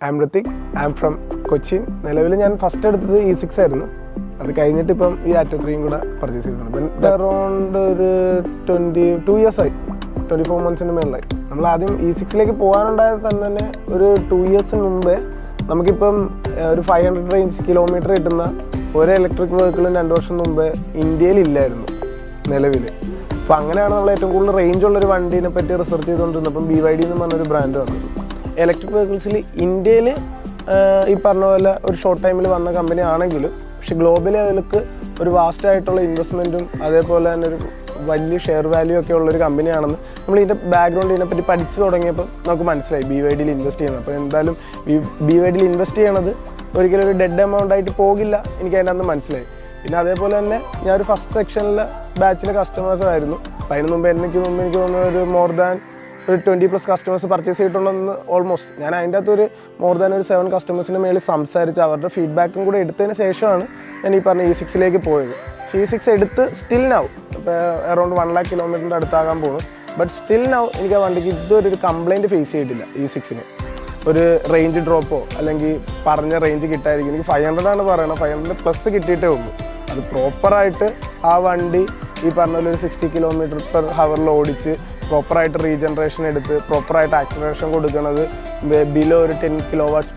I M Hrithik. I am from Cochin. നിലവിൽ ഞാൻ first എടുത്തത് E6 ആയിരുന്നു. അത് കഴിഞ്ഞിട്ട് ഇപ്പം ഈ ആറ്റോ 3 കൂടെ പർച്ചേസ് ചെയ്തിട്ടുണ്ട്. ഇപ്പം അറൗണ്ട് ഒരു 22 years ആയി, 24 months മേളിലായി. നമ്മൾ ആദ്യം E6 പോകാനുണ്ടായ തന്നെ ഒരു 2 years മുമ്പേ നമുക്കിപ്പം ഒരു 500 റേഞ്ച് കിലോമീറ്റർ കിട്ടുന്ന ഒരു ഇലക്ട്രിക് വെഹിക്കിളും 2 വർഷം മുമ്പേ ഇന്ത്യയിൽ ഇല്ലായിരുന്നു നിലവിൽ. അപ്പോൾ അങ്ങനെയാണ് നമ്മൾ ഏറ്റവും കൂടുതൽ റേഞ്ച് ഉള്ളൊരു വണ്ടീനെ പറ്റി റിസർച്ച് ചെയ്തുകൊണ്ടിരുന്നത്. അപ്പം BYD എന്ന് പറഞ്ഞൊരു ബ്രാൻഡ് വന്നത്. ഇലക്ട്രിക് വെഹിക്കിൾസിൽ ഇന്ത്യയിൽ ഈ പറഞ്ഞ പോലെ ഒരു ഷോർട്ട് ടൈമിൽ വന്ന കമ്പനി ആണെങ്കിലും പക്ഷെ ഗ്ലോബലി അതിലേക്ക് ഒരു വാസ്റ്റ് ആയിട്ടുള്ള ഇൻവെസ്റ്റ്മെൻറ്റും അതേപോലെ തന്നെ ഒരു വലിയ ഷെയർ വാല്യൂ ഒക്കെ ഉള്ളൊരു കമ്പനിയാണെന്ന് നമ്മൾ ഇതിൻ്റെ ബാക്ക്ഗ്രൗണ്ട് ഇതിനെപ്പറ്റി പഠിച്ചു തുടങ്ങിയപ്പോൾ നമുക്ക് മനസ്സിലായി BYDയിൽ ഇൻവെസ്റ്റ് ചെയ്യുന്നത്. അപ്പോൾ എന്തായാലും BYDയിൽ ഇൻവെസ്റ്റ് ചെയ്യണത് ഒരിക്കലും ഒരു ഡെഡ് എമൗണ്ട് ആയിട്ട് പോകില്ല, എനിക്ക് അതിൻ്റെ അന്ന് മനസ്സിലായി. പിന്നെ അതേപോലെ തന്നെ ഞാനൊരു ഫസ്റ്റ് സെക്ഷനിലെ ബാച്ചിലെ കസ്റ്റമേഴ്സായിരുന്നു. അപ്പം അതിന് മുമ്പ് എനിക്ക് തോന്നുന്നു ഒരു മോർ ദാൻ ഒരു 20+ കസ്റ്റമേഴ്സ് പർച്ചേസ് ചെയ്തിട്ടുണ്ടെന്ന് ഓൾമോസ്റ്റ്. ഞാൻ അതിൻ്റെ അകത്ത് ഒരു മോർ ദാൻ ഒരു 7 കസ്റ്റമേഴ്സിൻ്റെ മേളിൽ സംസാരിച്ച് അവരുടെ ഫീഡ്ബാക്കും കൂടെ എടുത്തതിന് ശേഷമാണ് ഞാൻ ഈ പറഞ്ഞ E6 പോയത്. പക്ഷേ E6 എടുത്ത് സ്റ്റിൽ നൗ ഇപ്പോൾ അറൗണ്ട് 1 lakh കിലോമീറ്ററിൻ്റെ അടുത്താകാൻ പോകുന്നു. ബട്ട് സ്റ്റിൽ നൗ എനിക്ക് ആ വണ്ടിക്ക് ഇതൊരു കംപ്ലയിൻറ്റ് ഫേസ് ചെയ്തിട്ടില്ല. E6 ഒരു റേഞ്ച് ഡ്രോപ്പോ അല്ലെങ്കിൽ പറഞ്ഞ റേഞ്ച് കിട്ടായിരിക്കും. എനിക്ക് 500 ആണ് പറയണത്, 500+ കിട്ടിയിട്ടേ ഉള്ളൂ. അത് പ്രോപ്പറായിട്ട് ആ വണ്ടി ഈ പറഞ്ഞ പോലെ ഒരു 60 km/h ഓടിച്ച് പ്രോപ്പറായിട്ട് റീജനറേഷൻ എടുത്ത് പ്രോപ്പറായിട്ട് ആക്സിലറേഷൻ കൊടുക്കുന്നത് ബിലോ ഒരു 10 kW/h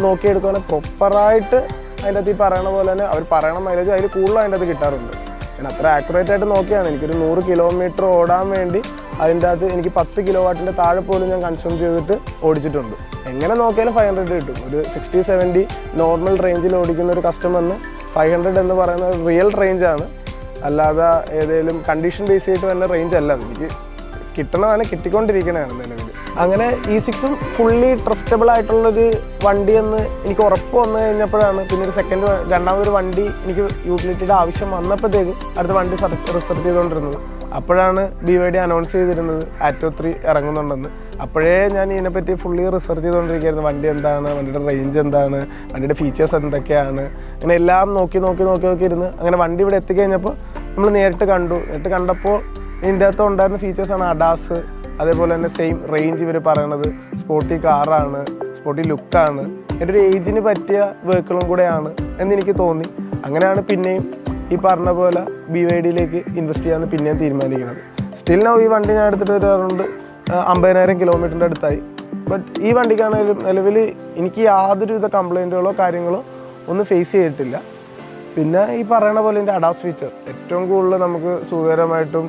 നോക്കിയെടുക്കുകയാണെങ്കിൽ പ്രോപ്പറായിട്ട് അതിൻ്റെ അകത്ത് ഈ പറയണ പോലെ തന്നെ അവർ പറയണ മൈലേജ് അതിൽ കൂടുതൽ അതിൻ്റെ അകത്ത് കിട്ടാറുണ്ട്. ഞാൻ അത്ര ആക്യുറേറ്റ് ആയിട്ട് നോക്കിയാണ് എനിക്കൊരു 100 km ഓടാൻ വേണ്ടി അതിൻ്റെ അകത്ത് എനിക്ക് 10 kW താഴെ പോലും ഞാൻ കൺസ്യൂം ചെയ്തിട്ട് ഓടിച്ചിട്ടുണ്ട്. എങ്ങനെ നോക്കിയാലും 500 കിട്ടും. ഒരു 60-70 നോർമൽ റേഞ്ചിൽ ഓടിക്കുന്ന ഒരു കസ്റ്റമറിന് 500 എന്ന് പറയുന്നത് റിയൽ റേഞ്ചാണ്, അല്ലാതെ ഏതെങ്കിലും കണ്ടീഷൻ ബേസ് ചെയ്തിട്ട് വല്ല റേഞ്ച് അല്ല. എനിക്ക് കിട്ടണതാണ്, കിട്ടിക്കൊണ്ടിരിക്കണതാണ് നിലവിൽ. അങ്ങനെ E6 ഫുള്ളി ട്രസ്റ്റബിൾ ആയിട്ടുള്ളൊരു വണ്ടിയെന്ന് എനിക്ക് ഉറപ്പ് വന്നു കഴിഞ്ഞപ്പോഴാണ് പിന്നെ ഒരു രണ്ടാമതൊരു വണ്ടി എനിക്ക് യൂട്ടിലിറ്റിയുടെ ആവശ്യം വന്നപ്പോഴത്തേക്ക് അടുത്ത വണ്ടി റിസർച്ച് ചെയ്തുകൊണ്ടിരുന്നത്. അപ്പോഴാണ് BYD അനൗൺസ് ചെയ്തിരുന്നത് ആറ്റോ 3 ഇറങ്ങുന്നുണ്ടെന്ന്. അപ്പോഴേ ഞാൻ ഇതിനെപ്പറ്റി ഫുള്ളി റിസർച്ച് ചെയ്തുകൊണ്ടിരിക്കുകയായിരുന്നു. വണ്ടി എന്താണ്, വണ്ടിയുടെ റേഞ്ച് എന്താണ്, വണ്ടിയുടെ ഫീച്ചേഴ്സ് എന്തൊക്കെയാണ്, അങ്ങനെ എല്ലാം നോക്കി ഇരുന്ന് അങ്ങനെ വണ്ടി ഇവിടെ എത്തിക്കഴിഞ്ഞപ്പോൾ നമ്മൾ നേരിട്ട് കണ്ടപ്പോൾ ഇതിൻ്റെ അകത്ത് ഉണ്ടായിരുന്ന ഫീച്ചേഴ്സാണ് ADAS, അതേപോലെ തന്നെ സെയിം റേഞ്ച് ഇവർ പറയണത് സ്പോർട്ടി കാറാണ്, സ്പോർട്ടി ലുക്കാണ്, എൻ്റെ ഒരു ഏജിന് പറ്റിയ വെഹിക്കിളും കൂടെയാണ് എന്നെനിക്ക് തോന്നി. അങ്ങനെയാണ് പിന്നെയും ഈ പറഞ്ഞ പോലെ BYDയിലേക്ക് ഇൻവെസ്റ്റ് ചെയ്യാമെന്ന് പിന്നെയും തീരുമാനിക്കുന്നത്. സ്റ്റിൽ നൗ ഈ വണ്ടി ഞാൻ എടുത്തിട്ട് ഒരു അറൗണ്ട് 50,000 കിലോമീറ്ററിൻ്റെ അടുത്തായി. ബട്ട് ഈ വണ്ടിക്കാണെങ്കിലും നിലവിൽ എനിക്ക് യാതൊരുവിധ കംപ്ലൈൻറ്റുകളോ കാര്യങ്ങളോ ഒന്നും ഫേസ് ചെയ്തിട്ടില്ല. പിന്നെ ഈ പറയണ പോലെ ഇതിൻ്റെ ADAS ഫീച്ചർ ഏറ്റവും കൂടുതൽ നമുക്ക് സുഖകരമായിട്ടും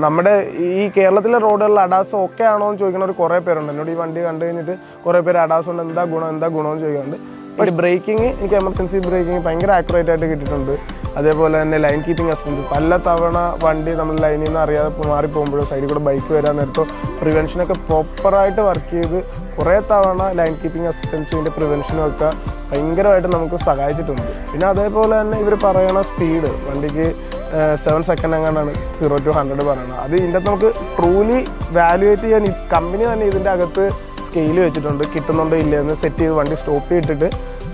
നമ്മുടെ ഈ കേരളത്തിലെ റോഡുകളിൽ ADAS ഓക്കെ ആണോ എന്ന് ചോദിക്കുന്ന കുറേ പേരുണ്ട്. എന്നോട് ഈ വണ്ടി കണ്ടു കഴിഞ്ഞിട്ട് കുറേ പേര് ADAS കൊണ്ട് എന്താ ഗുണമെന്ന് ചോദിക്കുന്നുണ്ട്. പക്ഷേ ബ്രേക്കിങ് എനിക്ക് എമർജൻസി ബ്രേക്കിങ് ഭയങ്കര ആക്യുറേറ്റ് ആയിട്ട് കിട്ടിയിട്ടുണ്ട്. അതേപോലെ തന്നെ ലൈൻ കീപ്പിംഗ് അസിസ്റ്റൻസ് പല തവണ വണ്ടി നമ്മൾ ലൈനിൽ നിന്ന് അറിയാതെ മാറിപ്പോകുമ്പോഴോ സൈഡിൽ കൂടെ ബൈക്ക് വരാൻ നേരത്തോ പ്രിവെൻഷനൊക്കെ പ്രോപ്പറായിട്ട് വർക്ക് ചെയ്ത് കുറേ തവണ ലൈൻ കീപ്പിംഗ് അസിസ്റ്റൻസിൻ്റെ പ്രിവെൻഷനും ഒക്കെ ഭയങ്കരമായിട്ട് നമുക്ക് സഹായിച്ചിട്ടുണ്ട്. പിന്നെ അതേപോലെ തന്നെ ഇവർ പറയണ സ്പീഡ് വണ്ടിക്ക് 7 സെക്കൻഡ് എങ്ങാണ്ടാണ് 0 to 100 പറയണത്. അത് ഇതിൻ്റെ അകത്ത് നമുക്ക് ട്രൂലി വാല്യുവേറ്റ് ചെയ്യാൻ ഈ കമ്പനി തന്നെ ഇതിൻ്റെ അകത്ത് സ്കെയിൽ വെച്ചിട്ടുണ്ട്. കിട്ടുന്നുണ്ടോ ഇല്ലയെന്ന് സെറ്റ് ചെയ്ത് വണ്ടി സ്റ്റോപ്പ് ചെയ്തിട്ട്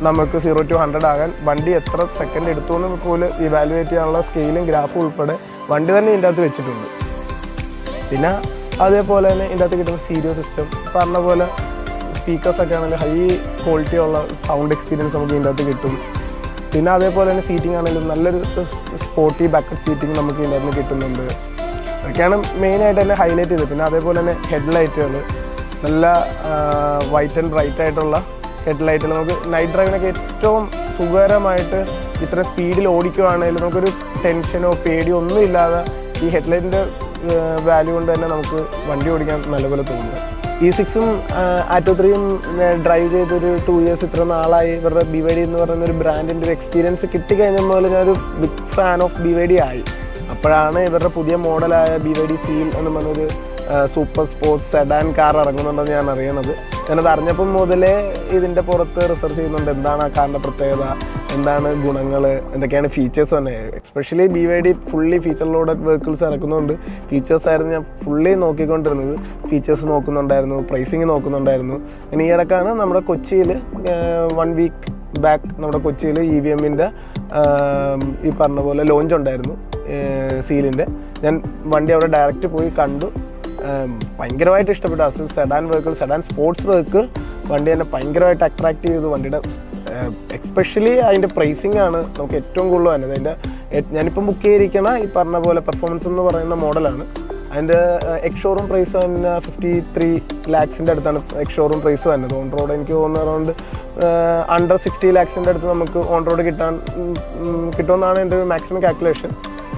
നമുക്ക് 0 to 100 ആകാൻ വണ്ടി എത്ര സെക്കൻഡ് എടുത്തു എന്ന് പോലും ഇവാലുവേറ്റ് ചെയ്യാനുള്ള സ്കെയിലും ഗ്രാഫും ഉൾപ്പെടെ വണ്ടി തന്നെ ഇതിൻ്റെ അകത്ത് വെച്ചിട്ടുണ്ട്. പിന്നെ അതേപോലെ തന്നെ ഇതിൻ്റെ അകത്ത് കിട്ടുന്ന സ്റ്റീരിയോ സിസ്റ്റം പറഞ്ഞ പോലെ സ്പീക്കേഴ്സൊക്കെ ആണെങ്കിൽ ഹൈ ക്വാളിറ്റി ഉള്ള സൗണ്ട് എക്സ്പീരിയൻസ് നമുക്ക് ഇതിൻ്റെ അകത്ത് കിട്ടും. പിന്നെ അതേപോലെ തന്നെ സീറ്റിംഗ് ആണെങ്കിലും നല്ലൊരു സ്പോർട്ടി ബക്കറ്റ് സീറ്റിംഗ് നമുക്ക് ഇതിൻ്റെ അകത്ത് കിട്ടുന്നുണ്ട്. അതൊക്കെയാണ് മെയിനായിട്ട് തന്നെ ഹൈലൈറ്റ് ചെയ്തത്. പിന്നെ അതേപോലെ തന്നെ ഹെഡ്ലൈറ്റുകൾ നല്ല വൈറ്റ് ആൻഡ് ബ്രൈറ്റ് ആയിട്ടുള്ള ഹെഡ്ലൈറ്റുകൾ നമുക്ക് നൈറ്റ് ഡ്രൈവിനൊക്കെ ഏറ്റവും സുഖകരമായിട്ട് ഇത്ര സ്പീഡിൽ ഓടിക്കുകയാണെങ്കിലും നമുക്കൊരു ടെൻഷനോ പേടിയോ ഒന്നും ഇല്ലാതെ ഈ ഹെഡ്ലൈറ്റിൻ്റെ വാല്യൂ കൊണ്ട് തന്നെ നമുക്ക് വണ്ടി ഓടിക്കാൻ നല്ലപോലെ തോന്നുന്നു. E6 ആറ്റോ 3 ഡ്രൈവ് ചെയ്തൊരു 2 years ഇത്ര നാളായി. ഇവരുടെ BYD എന്ന് പറയുന്ന ഒരു ബ്രാൻഡിൻ്റെ ഒരു എക്സ്പീരിയൻസ് കിട്ടിക്കഴിഞ്ഞ മുതൽ ഞാനൊരു ബിഗ് ഫാൻ ഓഫ് BYD ആയി. അപ്പോഴാണ് ഇവരുടെ പുതിയ മോഡലായ BYD സീൽ എന്ന് പറഞ്ഞൊരു സൂപ്പർ സ്പോർട്സ് സെഡാൻ കാർ ഇറങ്ങുന്നുണ്ടെന്ന് ഞാൻ അറിയണത്. ഞാനത് അറിഞ്ഞപ്പം മുതലേ ഇതിൻ്റെ പുറത്ത് റിസർച്ച് ചെയ്യുന്നുണ്ട്. എന്താണ് ആ കാറിൻ്റെ പ്രത്യേകത, എന്താണ് ഗുണങ്ങൾ, എന്തൊക്കെയാണ് ഫീച്ചേഴ്സ് തന്നെ. Especially BYD fully feature loaded vehicles ഇറക്കുന്നുണ്ട്. ഫീച്ചേഴ്സായിരുന്നു ഞാൻ ഫുള്ളി നോക്കിക്കൊണ്ടിരുന്നത്. ഫീച്ചേഴ്സ് നോക്കുന്നുണ്ടായിരുന്നു, പ്രൈസിങ് നോക്കുന്നുണ്ടായിരുന്നു. ഇനി ഈ ഇടക്കാണ് നമ്മുടെ കൊച്ചിയിൽ 1 week ബാക്ക് നമ്മുടെ കൊച്ചിയിൽ EVMൻ്റെ ഈ പറഞ്ഞ പോലെ ലോഞ്ച് ഉണ്ടായിരുന്നു സീലിൻ്റെ. ഞാൻ വണ്ടി അവിടെ ഡയറക്റ്റ് പോയി കണ്ടു. ഭയങ്കരമായിട്ട് ഇഷ്ടപ്പെട്ടു. അത് sedan vehicle, sedan sports vehicle വണ്ടി തന്നെ ഭയങ്കരമായിട്ട് അട്രാക്ട് ചെയ്തു. വണ്ടിയുടെ എക്സ്പെഷ്യലി അതിൻ്റെ പ്രൈസിങ് ആണ് നമുക്ക് ഏറ്റവും കൂടുതൽ വന്നത്. അതിൻ്റെ ഞാനിപ്പം ബുക്ക് ചെയ്തിരിക്കണ ഈ പറഞ്ഞ പോലെ പെർഫോമൻസ് എന്ന് പറയുന്ന മോഡലാണ്. അതിൻ്റെ എക്സ് ഷോറൂം പ്രൈസ് തന്നെ 53 lakhs അടുത്താണ് എക്സ് ഷോറൂം പ്രൈസ് വന്നത്. ഓൺ റോഡ് എനിക്ക് തോന്നുന്നത് അറൗണ്ട് അണ്ടർ 60 lakhs അടുത്ത് നമുക്ക് ഓൺ റോഡ് കിട്ടുമെന്നാണ് എൻ്റെ ഒരു മാക്സിമം കാൽക്കുലേഷൻ.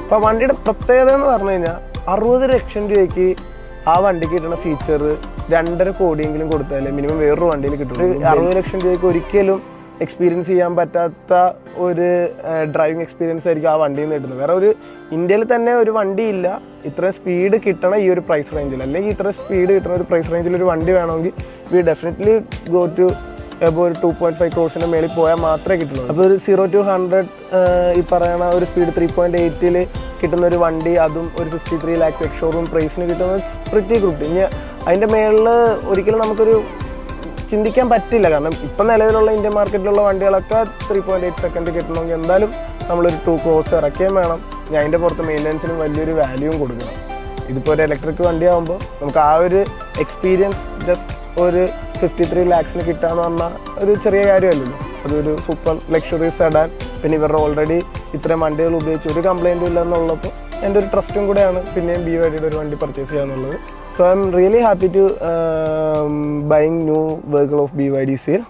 അപ്പോൾ വണ്ടിയുടെ പ്രത്യേകത എന്ന് പറഞ്ഞു കഴിഞ്ഞാൽ 60 ലക്ഷം രൂപയ്ക്ക് ആ വണ്ടിക്ക് കിട്ടുന്ന ഫീച്ചർ 2.5 കോടിയെങ്കിലും കൊടുത്താലേ മിനിമം വേറൊരു വണ്ടിയിൽ കിട്ടുള്ളൂ. 60 ലക്ഷം രൂപയ്ക്ക് ഒരിക്കലും എക്സ്പീരിയൻസ് ചെയ്യാൻ പറ്റാത്ത ഒരു ഡ്രൈവിംഗ് എക്സ്പീരിയൻസ് ആയിരിക്കും ആ വണ്ടിയിൽ നിന്ന് കിട്ടുന്നത്. വേറെ ഒരു ഇന്ത്യയിൽ തന്നെ ഒരു വണ്ടിയില്ല ഇത്രയും സ്പീഡ് കിട്ടണ ഈ ഒരു പ്രൈസ് റേഞ്ചിൽ. അല്ലെങ്കിൽ ഇത്ര സ്പീഡ് കിട്ടുന്ന ഒരു പ്രൈസ് റേഞ്ചിൽ ഒരു വണ്ടി വേണമെങ്കിൽ വി ഡെഫിനറ്റ്ലി ഗോ ടു ഇപ്പോൾ ഒരു 2.5 crores മേളിൽ പോയാൽ മാത്രമേ കിട്ടുള്ളൂ. അപ്പോൾ ഒരു 0 to 100 ഈ പറയണ ഒരു സ്പീഡ് 3.8 കിട്ടുന്ന ഒരു വണ്ടി, അതും ഒരു 53 lakhs എക്സ് ഷോറൂം പ്രൈസിന് കിട്ടുന്നത് പ്രിറ്റി ഗുഡ്. ഇനി അതിൻ്റെ മേളിൽ ഒരിക്കലും നമുക്കൊരു ചിന്തിക്കാൻ പറ്റില്ല. കാരണം ഇപ്പം നിലവിലുള്ള ഇന്ത്യൻ മാർക്കറ്റിലുള്ള വണ്ടികളൊക്കെ 3.8 seconds കിട്ടണമെങ്കിൽ എന്തായാലും നമ്മളൊരു 2 crores ഇറക്കുകയും വേണം. ഞാൻ അതിൻ്റെ പുറത്ത് മെയിൻ്റനൻസിനും വലിയൊരു വാല്യൂവും കൊടുക്കണം. ഇതിപ്പോൾ ഒരു ഇലക്ട്രിക് വണ്ടി ആകുമ്പോൾ നമുക്ക് ആ ഒരു എക്സ്പീരിയൻസ് ജസ്റ്റ് ഒരു 53 lakhs കിട്ടാന്ന് പറഞ്ഞാൽ ഒരു ചെറിയ കാര്യമല്ലല്ലോ. അതൊരു സൂപ്പർ ലക്ഷറി സെഡാൻ, പിന്നെ ഇവരുടെ ഓൾറെഡി ഇത്രയും വണ്ടികൾ ഉപയോഗിച്ച് ഒരു കംപ്ലൈൻറ്റും ഇല്ലെന്നുള്ളപ്പോൾ എൻ്റെ ഒരു ട്രസ്റ്റും കൂടെയാണ് പിന്നെയും BYDയുടെ ഒരു വണ്ടി പർച്ചേസ് ചെയ്യാന്നുള്ളത്. So I'm really happy to buying new vehicle of BYD sale.